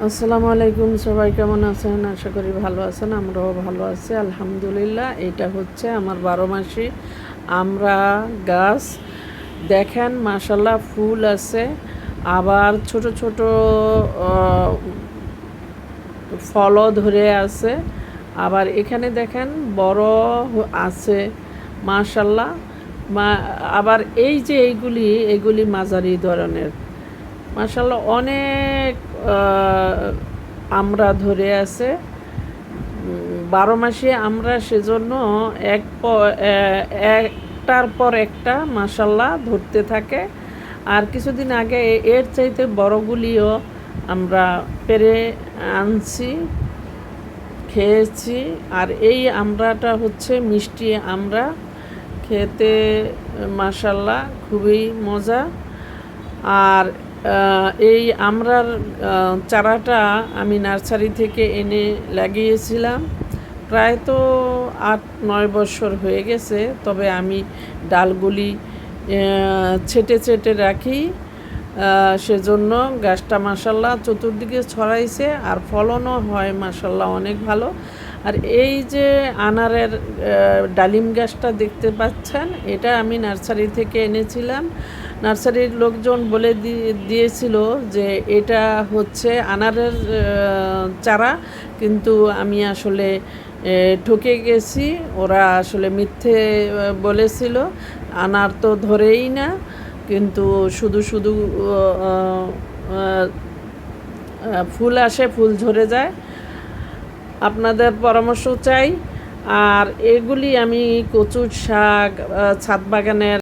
আসসালামু আলাইকুম, সবাই কেমন আছেন? আশা করি ভালো আছেন। আমরাও ভালো আছি আলহামদুলিল্লাহ। এটা হচ্ছে আমার 12 মাসি আমরা গাছ। দেখেন মাশাল্লাহ ফুল আছে, আবার ছোট ছোট ফলও ধরে আছে। আবার এখানে দেখেন বড় আছে মাশাল্লাহ। আবার এই যে এগুলি মাঝারি ধরনের মাশাল্লাহ অনেক আমরা ধরে আছে 12 মাসে আমরা, সেজন্য একটার পর একটা মাশাল্লাহ ধরতে থাকে। আর কিছুদিন আগে এর চাইতে বড়গুলিও আমরা পেরে আনছি, খেয়েছি। আর এই আমড়াটা হচ্ছে মিষ্টি আমরা, খেতে মাশাল্লাহ খুবই মজা। আর এই আমড়ার চারাটা আমি নার্সারি থেকে এনে লাগিয়েছিলাম, প্রায় তো 8-9 বছর হয়ে গেছে। তবে আমি ডালগুলি ছেটে ছেটে রাখি, সেজন্য গাছটা মাশাল্লাহ চতুর্দিকে ছড়াইছে আর ফলনও হয় মাশাল্লাহ অনেক ভালো। আর এই যে আনারের ডালিম গাছটা দেখতে পাচ্ছেন, এটা আমি নার্সারি থেকে এনেছিলাম। নার্সারির লোকজন বলে দিয়েছিল যে এটা হচ্ছে আনারের চারা, কিন্তু আমি আসলে ঠকে গেছি। ওরা আসলে মিথ্যে বলেছিল, আনার তো ধরেই না, কিন্তু শুধু শুধু ফুল আসে, ফুল ঝরে যায়। আপনাদের পরামর্শ চাই। আর এগুলি আমি কচুর শাক, ছাদ বাগানের